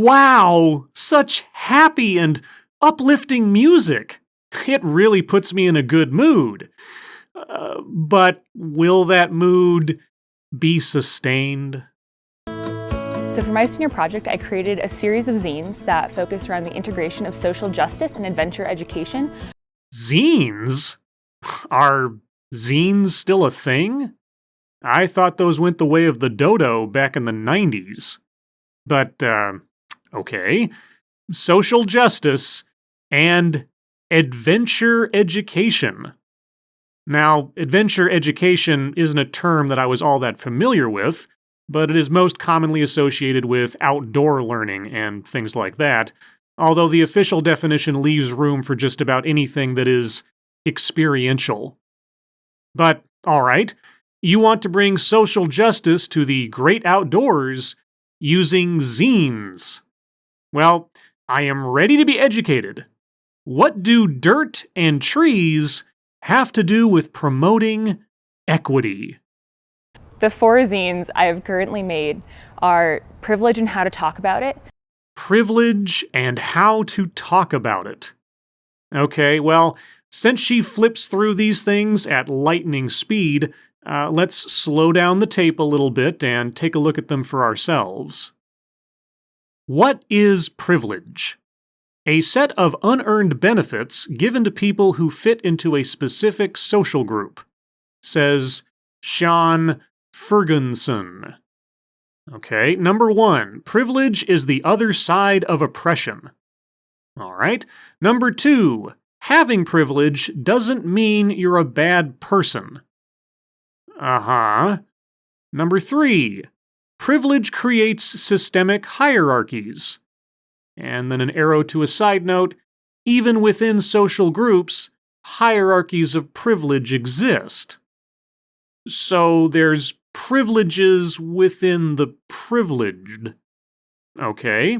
Wow! Such happy and uplifting music. It really puts me in a good mood. But will that mood be sustained? So for my senior project, I created a series of zines that focus around the integration of social justice and adventure education. Zines? Are zines still a thing? I thought those went the way of the dodo back in the 90s. But, okay. Social justice and adventure education. Now, adventure education isn't a term that I was all that familiar with, but it is most commonly associated with outdoor learning and things like that, although the official definition leaves room for just about anything that is experiential. But, alright, you want to bring social justice to the great outdoors using zines. Well, I am ready to be educated. What do dirt and trees have to do with promoting equity? The 4 zines I have currently made are Privilege and How to Talk About It. Privilege and how to talk about it. Okay, well, since she flips through these things at lightning speed, let's slow down the tape a little bit and take a look at them for ourselves. What is privilege? A set of unearned benefits given to people who fit into a specific social group, says Sean Ferguson. Okay, number 1, privilege is the other side of oppression. All right. Number 2, having privilege doesn't mean you're a bad person. Uh-huh. Number 3, privilege creates systemic hierarchies. And then an arrow to a side note, even within social groups, hierarchies of privilege exist. So there's privileges within the privileged. Okay.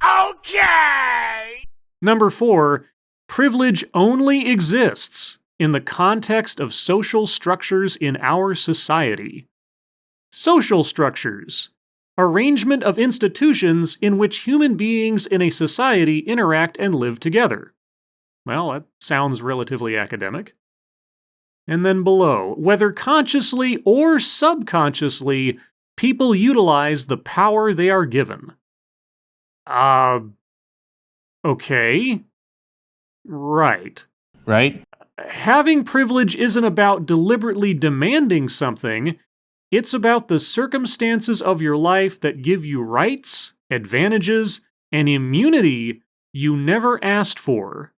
Okay! Number 4, privilege only exists in the context of social structures in our society. Social structures. Arrangement of institutions in which human beings in a society interact and live together. Well, that sounds relatively academic. And then below, whether consciously or subconsciously, people utilize the power they are given. Okay. Right. Right? Having privilege isn't about deliberately demanding something. It's about the circumstances of your life that give you rights, advantages, and immunity you never asked for.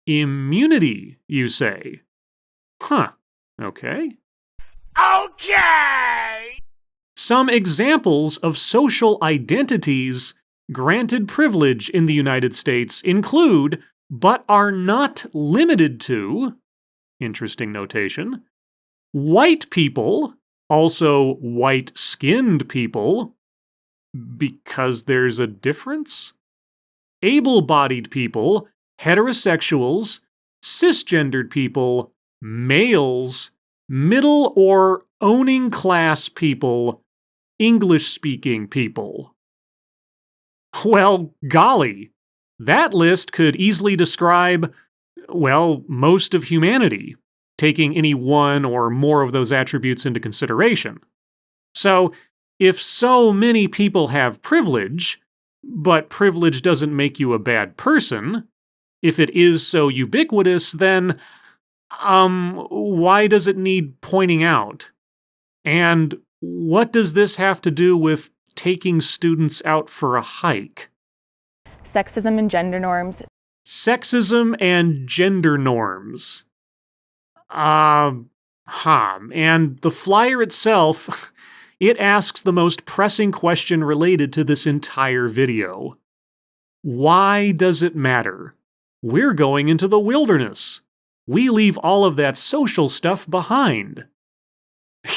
Immunity, you say? Huh. Okay. Okay! Some examples of social identities granted privilege in the United States include, but are not limited to, interesting notation, white people, also white-skinned people, because there's a difference, able-bodied people, heterosexuals, cisgendered people, males, middle or owning class people, English-speaking people. Well, golly, that list could easily describe, well, most of humanity, taking any one or more of those attributes into consideration. So, if so many people have privilege, but privilege doesn't make you a bad person, if it is so ubiquitous, then, why does it need pointing out? And what does this have to do with taking students out for a hike? Sexism and gender norms. Sexism and gender norms. And the flyer itself, it asks the most pressing question related to this entire video. Why does it matter? We're going into the wilderness. We leave all of that social stuff behind.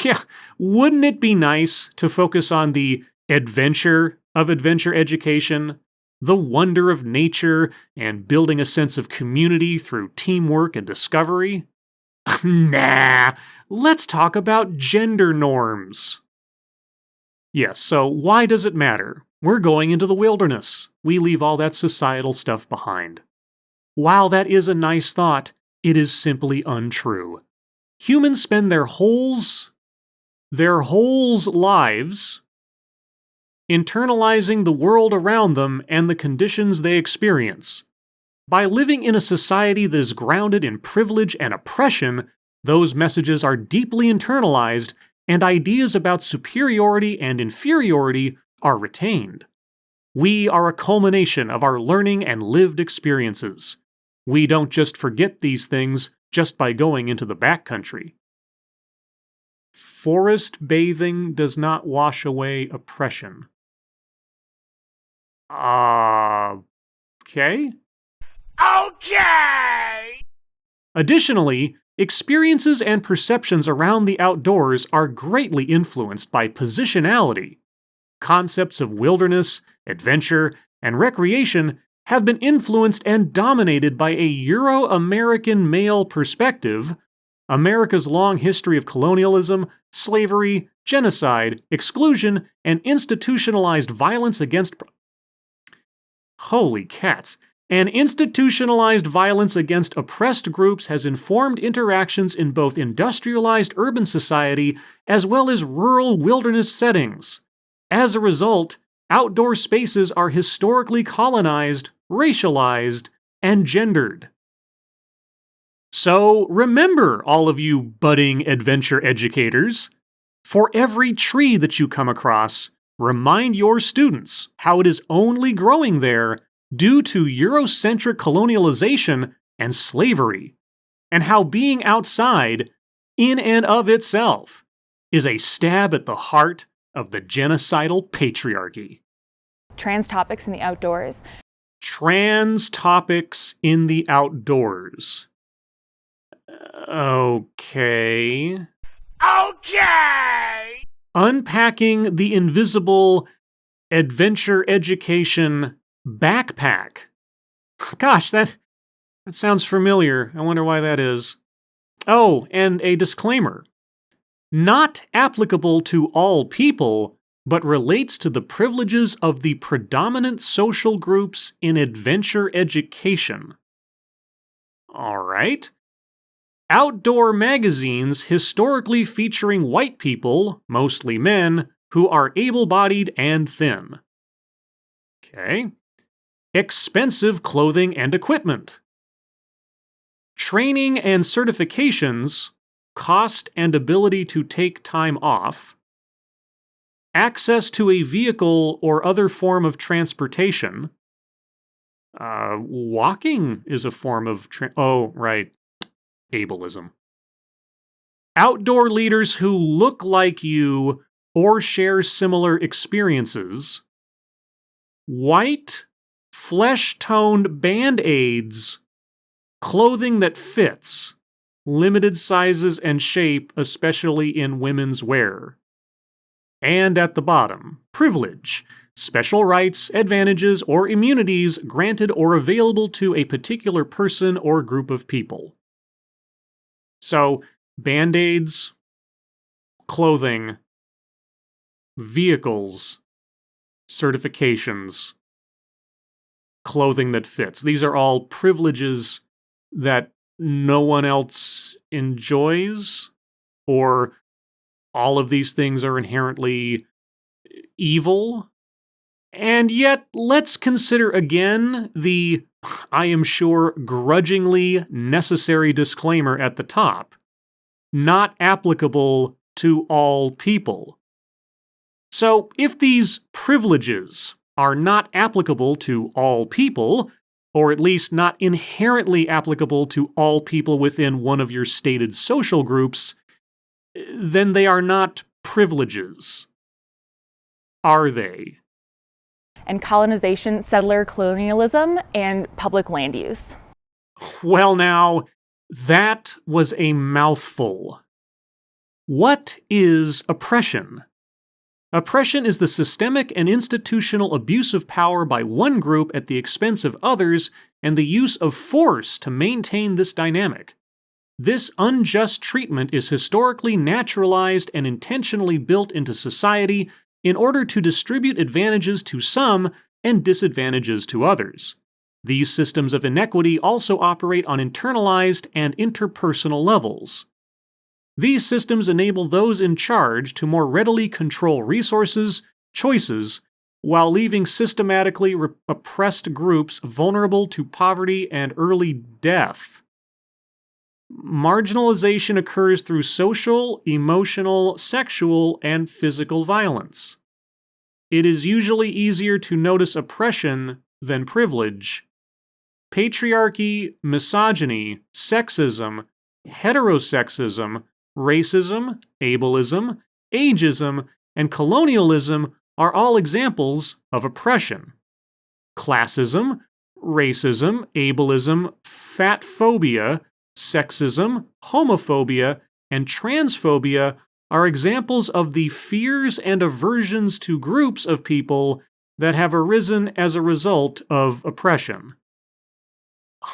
Yeah, wouldn't it be nice to focus on the adventure of adventure education, the wonder of nature, and building a sense of community through teamwork and discovery? Nah, let's talk about gender norms. Yes, so why does it matter? We're going into the wilderness. We leave all that societal stuff behind. While that is a nice thought, it is simply untrue. Humans spend their whole lives internalizing the world around them and the conditions they experience. By living in a society that is grounded in privilege and oppression, those messages are deeply internalized, and ideas about superiority and inferiority are retained. We are a culmination of our learning and lived experiences. We don't just forget these things just by going into the backcountry. Forest bathing does not wash away oppression. Okay? Okay! Additionally, experiences and perceptions around the outdoors are greatly influenced by positionality. Concepts of wilderness, adventure, and recreation have been influenced and dominated by a Euro-American male perspective, America's long history of colonialism, slavery, genocide, exclusion, and institutionalized violence against... Holy cats. And institutionalized violence against oppressed groups has informed interactions in both industrialized urban society as well as rural wilderness settings. As a result, outdoor spaces are historically colonized, racialized, and gendered. So remember, all of you budding adventure educators, for every tree that you come across, remind your students how it is only growing there due to Eurocentric colonialization and slavery, and how being outside, in and of itself, is a stab at the heart of the genocidal patriarchy. Trans topics in the outdoors. Trans topics in the outdoors. Okay. Unpacking the invisible adventure education backpack. Gosh, that sounds familiar. I wonder why that is. Oh, and a disclaimer. Not applicable to all people, but relates to the privileges of the predominant social groups in adventure education. All right. Outdoor magazines historically featuring white people, mostly men, who are able-bodied and thin. Okay. Expensive clothing and equipment. Training and certifications, cost and ability to take time off. Access to a vehicle or other form of transportation. Walking is a form of ableism. Outdoor leaders who look like you or share similar experiences. White, flesh-toned band-aids, clothing that fits, limited sizes and shape, especially in women's wear. And at the bottom, privilege, special rights, advantages, or immunities granted or available to a particular person or group of people. So, band-aids, clothing, vehicles, certifications, clothing that fits. These are all privileges that no one else enjoys, or all of these things are inherently evil. And yet, let's consider again the, I am sure, grudgingly necessary disclaimer at the top. Not applicable to all people. So, if these privileges are not applicable to all people, or at least not inherently applicable to all people within one of your stated social groups, then they are not privileges. Are they? And colonization, settler colonialism, and public land use. Well now, that was a mouthful. What is oppression? Oppression is the systemic and institutional abuse of power by one group at the expense of others and the use of force to maintain this dynamic. This unjust treatment is historically naturalized and intentionally built into society in order to distribute advantages to some and disadvantages to others. These systems of inequity also operate on internalized and interpersonal levels. These systems enable those in charge to more readily control resources, choices, while leaving systematically oppressed groups vulnerable to poverty and early death. Marginalization occurs through social, emotional, sexual, and physical violence. It is usually easier to notice oppression than privilege. Patriarchy, misogyny, sexism, heterosexism, racism, ableism, ageism, and colonialism are all examples of oppression. Classism, racism, ableism, fatphobia, sexism, homophobia, and transphobia are examples of the fears and aversions to groups of people that have arisen as a result of oppression.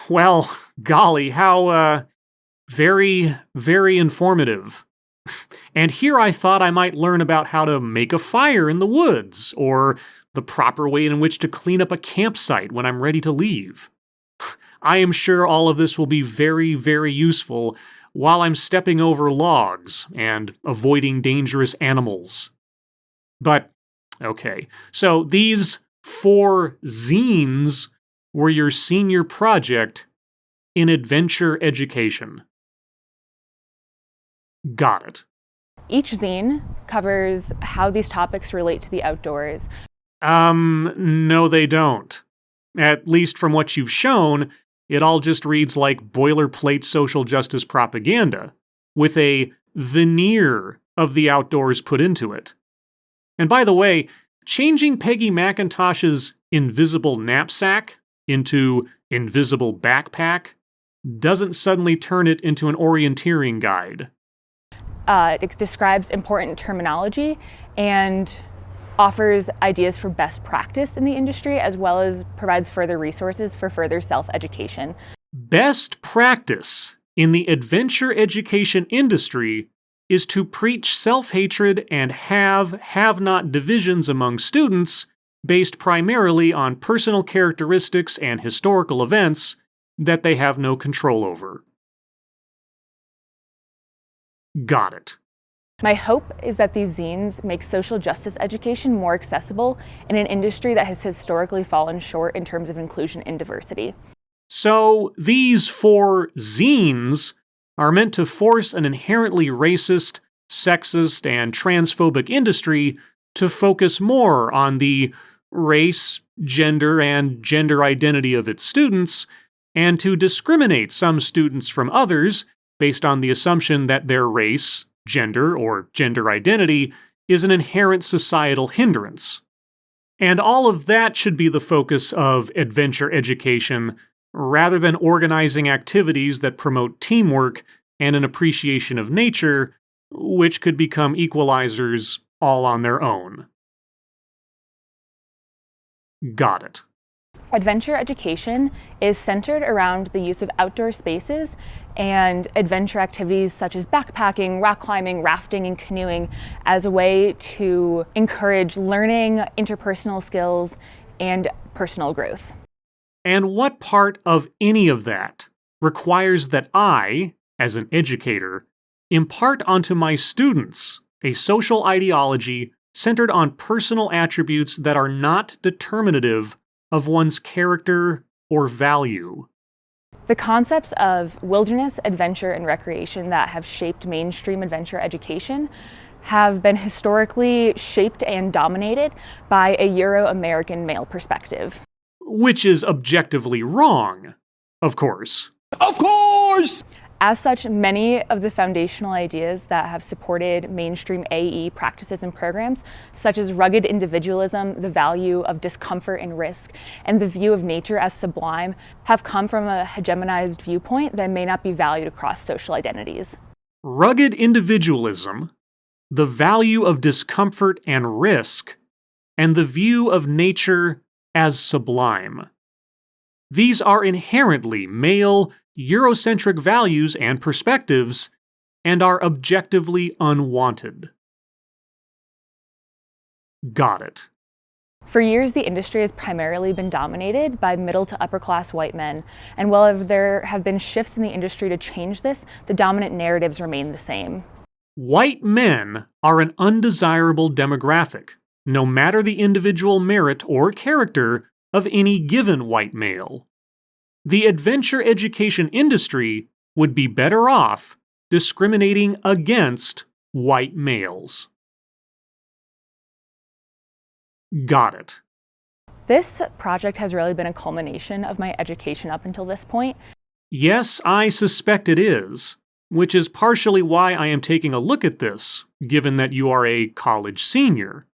Well, golly, how, very, very informative. And here I thought I might learn about how to make a fire in the woods, or the proper way in which to clean up a campsite when I'm ready to leave. I am sure all of this will be very, very useful while I'm stepping over logs and avoiding dangerous animals. But, okay, so these 4 zines were your senior project in adventure education. Got it. Each zine covers how these topics relate to the outdoors. No they don't. At least from what you've shown, it all just reads like boilerplate social justice propaganda, with a veneer of the outdoors put into it. And by the way, changing Peggy McIntosh's invisible knapsack into invisible backpack doesn't suddenly turn it into an orienteering guide. It describes important terminology and offers ideas for best practice in the industry, as well as provides further resources for further self-education. Best practice in the adventure education industry is to preach self-hatred and have-not divisions among students based primarily on personal characteristics and historical events that they have no control over. Got it. My hope is that these zines make social justice education more accessible in an industry that has historically fallen short in terms of inclusion and diversity. So these 4 zines are meant to force an inherently racist, sexist, and transphobic industry to focus more on the race, gender, and gender identity of its students, and to discriminate some students from others based on the assumption that their race, gender, or gender identity is an inherent societal hindrance. And all of that should be the focus of adventure education, rather than organizing activities that promote teamwork and an appreciation of nature, which could become equalizers all on their own. Got it. Adventure education is centered around the use of outdoor spaces and adventure activities such as backpacking, rock climbing, rafting, and canoeing as a way to encourage learning, interpersonal skills, and personal growth. And what part of any of that requires that I, as an educator, impart onto my students a social ideology centered on personal attributes that are not determinative of one's character or value? The concepts of wilderness, adventure, and recreation that have shaped mainstream adventure education have been historically shaped and dominated by a Euro-American male perspective. Which is objectively wrong, of course. Of course! As such, many of the foundational ideas that have supported mainstream AE practices and programs, such as rugged individualism, the value of discomfort and risk, and the view of nature as sublime, have come from a hegemonized viewpoint that may not be valued across social identities. Rugged individualism, the value of discomfort and risk, and the view of nature as sublime. These are inherently male, Eurocentric values and perspectives, and are objectively unwanted. Got it. For years, the industry has primarily been dominated by middle to upper class white men, and while there have been shifts in the industry to change this, the dominant narratives remain the same. White men are an undesirable demographic, no matter the individual merit or character of any given white male. The adventure education industry would be better off discriminating against white males. Got it. This project has really been a culmination of my education up until this point. Yes, I suspect it is, which is partially why I am taking a look at this, given that you are a college senior.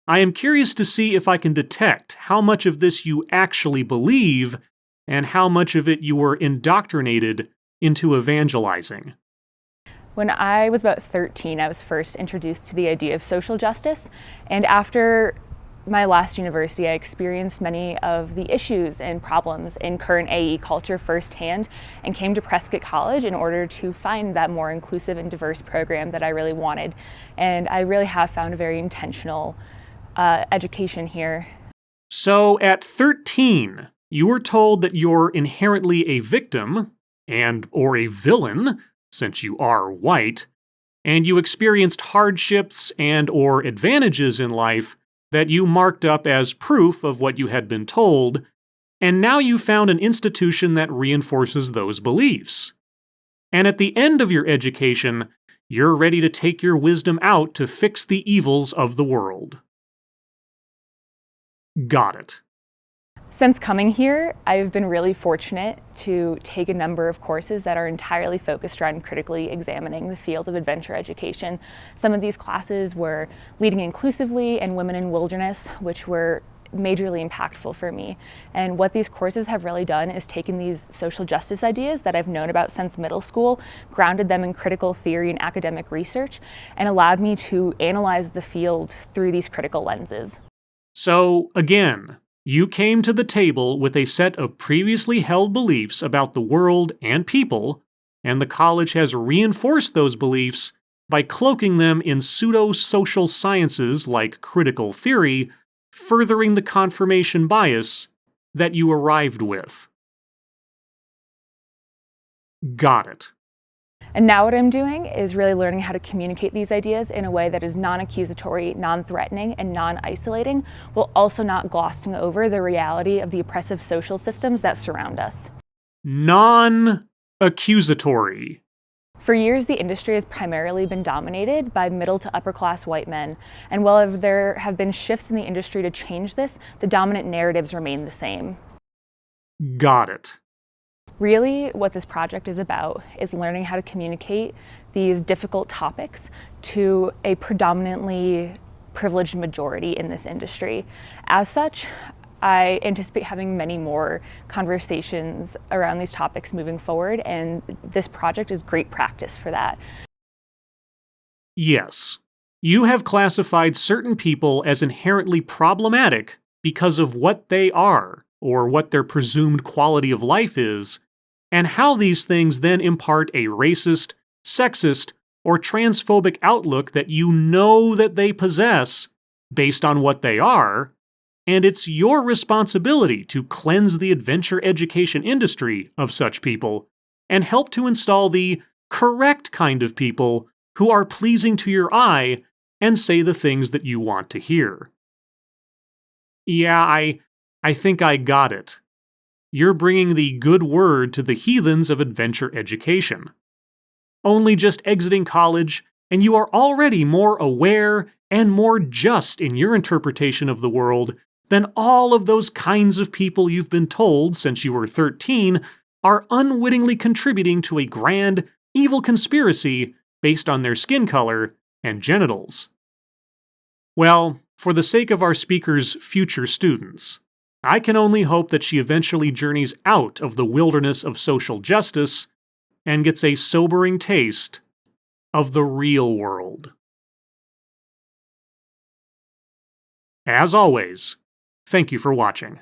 I am curious to see if I can detect how much of this you actually believe and how much of it you were indoctrinated into evangelizing. When I was about 13, I was first introduced to the idea of social justice, and after my last university, I experienced many of the issues and problems in current AE culture firsthand and came to Prescott College in order to find that more inclusive and diverse program that I really wanted. And I really have found a very intentional education here. So at 13, you were told that you're inherently a victim or a villain, since you are white, and you experienced hardships or advantages in life that you marked up as proof of what you had been told, and now you found an institution that reinforces those beliefs. And at the end of your education, you're ready to take your wisdom out to fix the evils of the world. Got it. Since coming here, I've been really fortunate to take a number of courses that are entirely focused around critically examining the field of adventure education. Some of these classes were Leading Inclusively and Women in Wilderness, which were majorly impactful for me. And what these courses have really done is taken these social justice ideas that I've known about since middle school, grounded them in critical theory and academic research, and allowed me to analyze the field through these critical lenses. So, again, you came to the table with a set of previously held beliefs about the world and people, and the college has reinforced those beliefs by cloaking them in pseudo-social sciences like critical theory, furthering the confirmation bias that you arrived with. Got it. And now what I'm doing is really learning how to communicate these ideas in a way that is non-accusatory, non-threatening, and non-isolating, while also not glossing over the reality of the oppressive social systems that surround us. Non-accusatory. For years, the industry has primarily been dominated by middle to upper class white men, and while there have been shifts in the industry to change this, the dominant narratives remain the same. Got it. Really, what this project is about is learning how to communicate these difficult topics to a predominantly privileged majority in this industry. As such, I anticipate having many more conversations around these topics moving forward, and this project is great practice for that. Yes, you have classified certain people as inherently problematic because of what they are, or what their presumed quality of life is, and how these things then impart a racist, sexist, or transphobic outlook that you know that they possess based on what they are, and it's your responsibility to cleanse the adventure education industry of such people and help to install the correct kind of people who are pleasing to your eye and say the things that you want to hear. Yeah, I think I got it. You're bringing the good word to the heathens of adventure education. Only just exiting college, and you are already more aware and more just in your interpretation of the world than all of those kinds of people you've been told since you were 13 are unwittingly contributing to a grand, evil conspiracy based on their skin color and genitals. Well, for the sake of our speaker's future students, I can only hope that she eventually journeys out of the wilderness of social justice and gets a sobering taste of the real world. As always, thank you for watching.